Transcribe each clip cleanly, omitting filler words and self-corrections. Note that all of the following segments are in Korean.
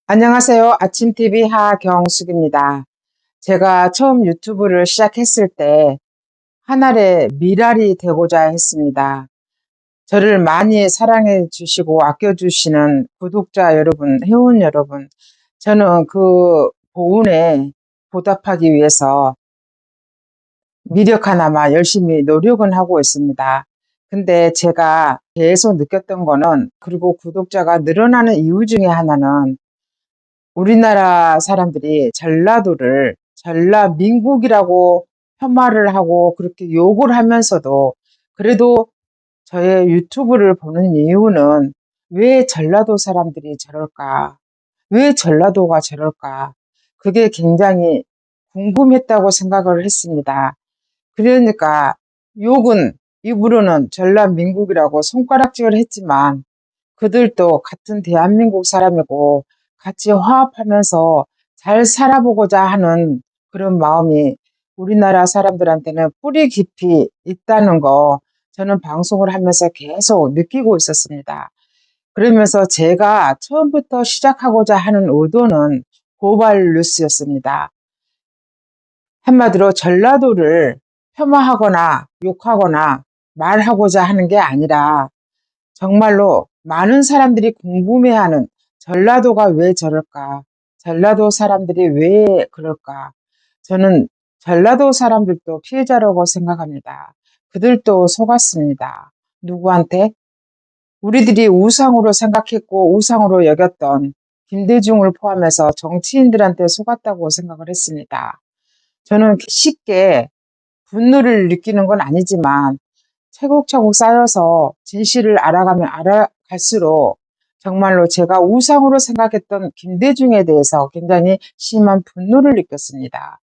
안녕하세요. 아침TV 하경숙입니다. 제가 처음 유튜브를 시작했을 때 하늘의 미랄이 되고자 했습니다. 저를 많이 사랑해 주시고 아껴 주시는 구독자 여러분, 회원 여러분, 저는 그 보은에 보답하기 위해서 미력 하나마 열심히 노력은 하고 있습니다. 근데 제가 계속 느꼈던 거는, 그리고 구독자가 늘어나는 이유 중에 하나는 우리나라 사람들이 전라도를 전라민국이라고 폄하를 하고 그렇게 욕을 하면서도 그래도 저의 유튜브를 보는 이유는 왜 전라도 사람들이 저럴까? 왜 전라도가 저럴까? 그게 굉장히 궁금했다고 생각을 했습니다. 그러니까 욕은 입으로는 전라민국이라고 손가락질을 했지만 그들도 같은 대한민국 사람이고 같이 화합하면서 잘 살아보고자 하는 그런 마음이 우리나라 사람들한테는 뿌리 깊이 있다는 거 저는 방송을 하면서 계속 느끼고 있었습니다. 그러면서 제가 처음부터 시작하고자 하는 의도는 고발 뉴스였습니다. 한마디로 전라도를 폄하하거나 욕하거나 말하고자 하는 게 아니라 정말로 많은 사람들이 궁금해하는 전라도가 왜 저럴까? 전라도 사람들이 왜 그럴까? 저는 전라도 사람들도 피해자라고 생각합니다. 그들도 속았습니다. 누구한테? 우리들이 우상으로 생각했고 우상으로 여겼던 김대중을 포함해서 정치인들한테 속았다고 생각을 했습니다. 저는 쉽게 분노를 느끼는 건 아니지만 차곡차곡 쌓여서 진실을 알아가면 알아갈수록 정말로 제가 우상으로 생각했던 김대중에 대해서 굉장히 심한 분노를 느꼈습니다.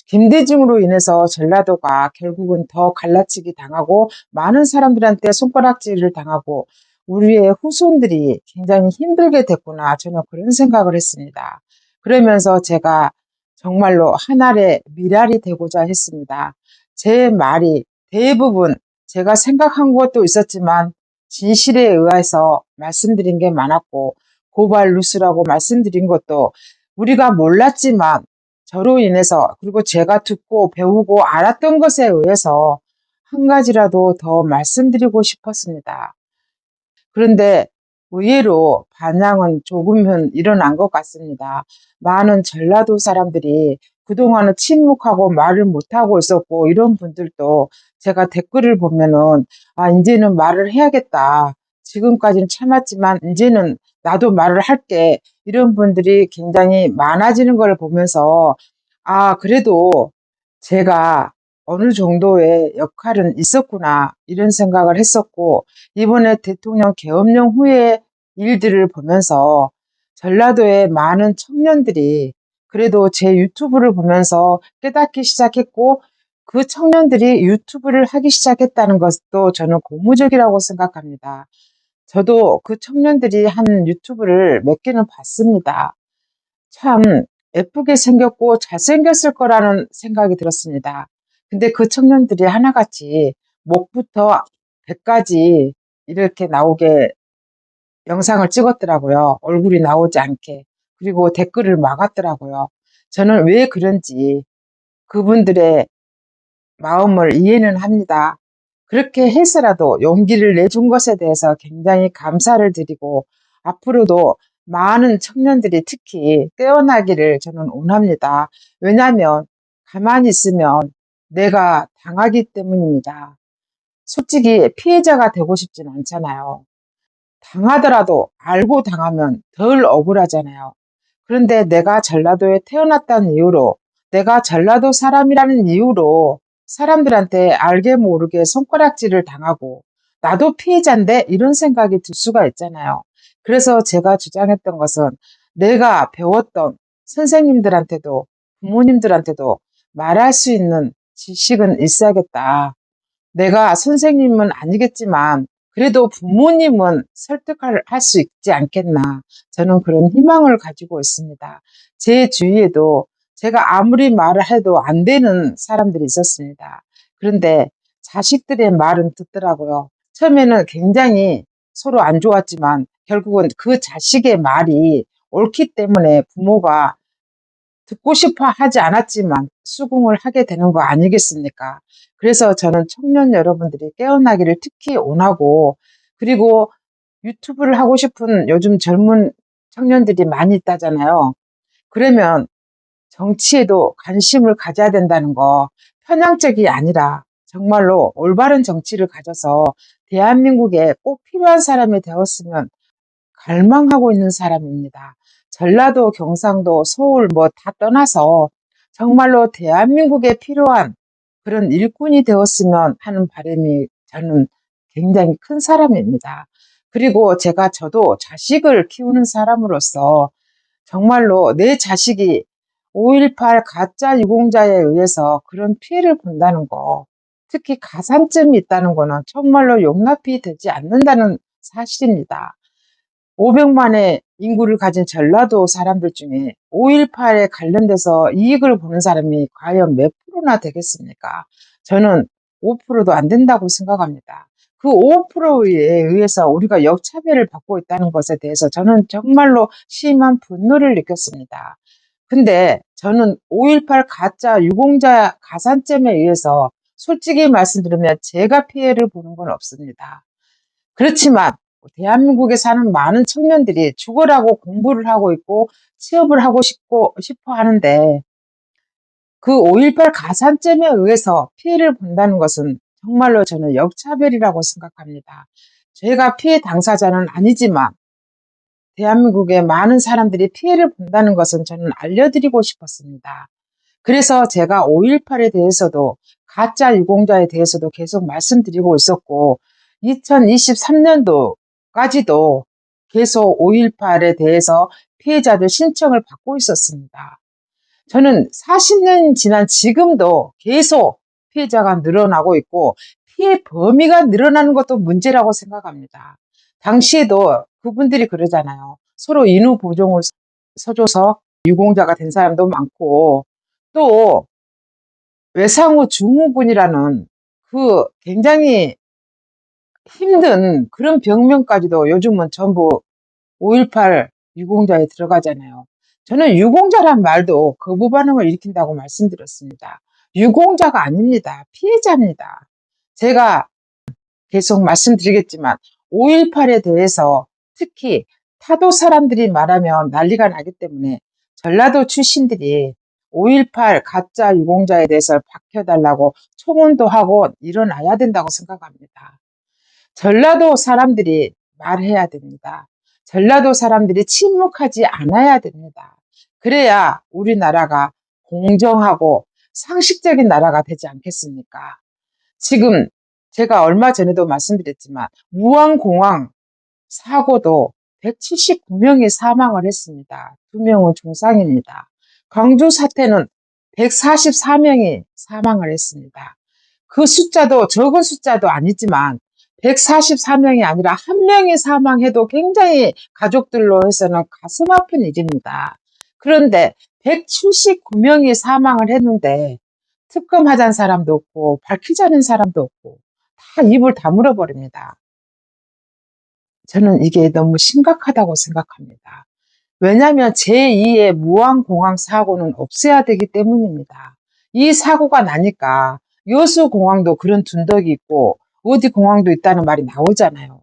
김대중으로 인해서 전라도가 결국은 더 갈라치기 당하고 많은 사람들한테 손가락질을 당하고 우리의 후손들이 굉장히 힘들게 됐구나, 저는 그런 생각을 했습니다. 그러면서 제가 정말로 하늘의 미랄이 되고자 했습니다. 제 말이 대부분 제가 생각한 것도 있었지만 진실에 의해서 말씀드린 게 많았고, 고발 뉴스라고 말씀드린 것도 우리가 몰랐지만 저로 인해서, 그리고 제가 듣고 배우고 알았던 것에 의해서 한 가지라도 더 말씀드리고 싶었습니다. 그런데 의외로 반향은 조금은 일어난 것 같습니다. 많은 전라도 사람들이 그동안은 침묵하고 말을 못하고 있었고, 이런 분들도 제가 댓글을 보면은 이제는 말을 해야겠다. 지금까지는 참았지만 이제는 나도 말을 할게. 이런 분들이 굉장히 많아지는 걸 보면서 그래도 제가 어느 정도의 역할은 있었구나, 이런 생각을 했었고, 이번에 대통령 계엄령 후의 일들을 보면서 전라도의 많은 청년들이 그래도 제 유튜브를 보면서 깨닫기 시작했고, 그 청년들이 유튜브를 하기 시작했다는 것도 저는 고무적이라고 생각합니다. 저도 그 청년들이 한 유튜브를 몇 개는 봤습니다. 참 예쁘게 생겼고 잘생겼을 거라는 생각이 들었습니다. 근데 그 청년들이 하나같이 목부터 배까지 이렇게 나오게 영상을 찍었더라고요. 얼굴이 나오지 않게. 그리고 댓글을 막았더라고요. 저는 왜 그런지 그분들의 마음을 이해는 합니다. 그렇게 해서라도 용기를 내준 것에 대해서 굉장히 감사를 드리고, 앞으로도 많은 청년들이 특히 깨어나기를 저는 원합니다. 왜냐하면 가만히 있으면 내가 당하기 때문입니다. 솔직히 피해자가 되고 싶진 않잖아요. 당하더라도 알고 당하면 덜 억울하잖아요. 그런데 내가 전라도에 태어났다는 이유로, 내가 전라도 사람이라는 이유로 사람들한테 알게 모르게 손가락질을 당하고 나도 피해자인데, 이런 생각이 들 수가 있잖아요. 그래서 제가 주장했던 것은 내가 배웠던 선생님들한테도 부모님들한테도 말할 수 있는 지식은 있어야겠다. 내가 선생님은 아니겠지만 그래도 부모님은 설득할 수 있지 않겠나, 저는 그런 희망을 가지고 있습니다. 제 주위에도 제가 아무리 말을 해도 안 되는 사람들이 있었습니다. 그런데 자식들의 말은 듣더라고요. 처음에는 굉장히 서로 안 좋았지만 결국은 그 자식의 말이 옳기 때문에 부모가 듣고 싶어 하지 않았지만 수긍을 하게 되는 거 아니겠습니까? 그래서 저는 청년 여러분들이 깨어나기를 특히 원하고, 그리고 유튜브를 하고 싶은 요즘 젊은 청년들이 많이 있다잖아요. 그러면 정치에도 관심을 가져야 된다는 거, 편향적이 아니라 정말로 올바른 정치를 가져서 대한민국에 꼭 필요한 사람이 되었으면 갈망하고 있는 사람입니다. 전라도, 경상도, 서울 뭐 다 떠나서 정말로 대한민국에 필요한 그런 일꾼이 되었으면 하는 바람이 저는 굉장히 큰 사람입니다. 그리고 저도 자식을 키우는 사람으로서 정말로 내 자식이 5.18 가짜 유공자에 의해서 그런 피해를 본다는 거, 특히 가산점이 있다는 거는 정말로 용납이 되지 않는다는 사실입니다. 500만의 인구를 가진 전라도 사람들 중에 5.18에 관련돼서 이익을 보는 사람이 과연 몇 프로나 되겠습니까? 저는 5%도 안 된다고 생각합니다. 그 5%에 의해서 우리가 역차별을 받고 있다는 것에 대해서 저는 정말로 심한 분노를 느꼈습니다. 근데 저는 5.18 가짜 유공자 가산점에 의해서 솔직히 말씀드리면 제가 피해를 보는 건 없습니다. 그렇지만 대한민국에 사는 많은 청년들이 죽어라고 공부를 하고 있고 취업을 하고 싶어 하는데, 그 5.18 가산점에 의해서 피해를 본다는 것은 정말로 저는 역차별이라고 생각합니다. 제가 피해 당사자는 아니지만 대한민국의 많은 사람들이 피해를 본다는 것은 저는 알려드리고 싶었습니다. 그래서 제가 5.18에 대해서도 가짜 유공자에 대해서도 계속 말씀드리고 있었고, 2023년도까지도 계속 5.18에 대해서 피해자들 신청을 받고 있었습니다. 저는 40년 지난 지금도 계속 피해자가 늘어나고 있고 피해 범위가 늘어나는 것도 문제라고 생각합니다. 당시에도 그분들이 그러잖아요. 서로 인후 보종을 서줘서 유공자가 된 사람도 많고, 또 외상후 증후군이라는 그 굉장히 힘든 그런 병명까지도 요즘은 전부 5.18 유공자에 들어가잖아요. 저는 유공자란 말도 거부 반응을 일으킨다고 말씀드렸습니다. 유공자가 아닙니다. 피해자입니다. 제가 계속 말씀드리겠지만 5.18에 대해서 특히 타도 사람들이 말하면 난리가 나기 때문에 전라도 출신들이 5.18 가짜 유공자에 대해서 밝혀달라고 청원도 하고 일어나야 된다고 생각합니다. 전라도 사람들이 말해야 됩니다. 전라도 사람들이 침묵하지 않아야 됩니다. 그래야 우리나라가 공정하고 상식적인 나라가 되지 않겠습니까? 지금 제가 얼마 전에도 말씀드렸지만 무안공항 사고도 179명이 사망을 했습니다. 2명은 중상입니다. 광주 사태는 144명이 사망을 했습니다. 그 숫자도 적은 숫자도 아니지만 144명이 아니라 1명이 사망해도 굉장히 가족들로 해서는 가슴 아픈 일입니다. 그런데 179명이 사망을 했는데 특검하자는 사람도 없고 밝히자는 사람도 없고 다 입을 다물어 버립니다. 저는 이게 너무 심각하다고 생각합니다. 왜냐하면 제2의 무안공항 사고는 없애야 되기 때문입니다. 이 사고가 나니까 여수공항도 그런 둔덕이 있고 어디 공항도 있다는 말이 나오잖아요.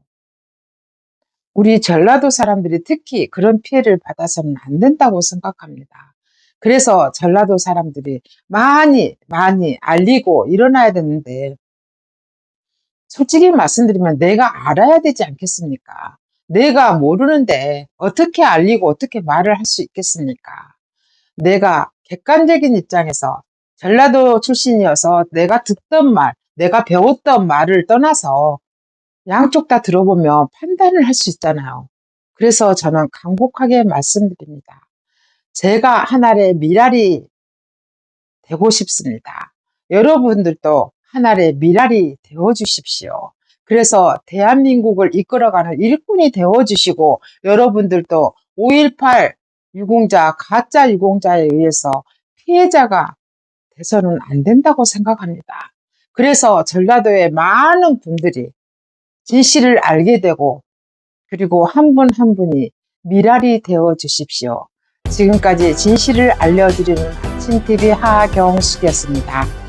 우리 전라도 사람들이 특히 그런 피해를 받아서는 안 된다고 생각합니다. 그래서 전라도 사람들이 많이 알리고 일어나야 되는데, 솔직히 말씀드리면 내가 알아야 되지 않겠습니까? 내가 모르는데 어떻게 알리고 어떻게 말을 할 수 있겠습니까? 내가 객관적인 입장에서 전라도 출신이어서 내가 듣던 말, 내가 배웠던 말을 떠나서 양쪽 다 들어보면 판단을 할 수 있잖아요. 그래서 저는 강곡하게 말씀드립니다. 제가 하나의 미랄이 되고 싶습니다. 여러분들도 하나의 미랄이 되어 주십시오. 그래서 대한민국을 이끌어가는 일꾼이 되어 주시고, 여러분들도 5.18 유공자, 가짜 유공자에 의해서 피해자가 돼서는 안 된다고 생각합니다. 그래서 전라도의 많은 분들이 진실을 알게 되고, 그리고 한 분 한 분이 미랄이 되어 주십시오. 지금까지 진실을 알려드리는 하친TV 하경숙이었습니다.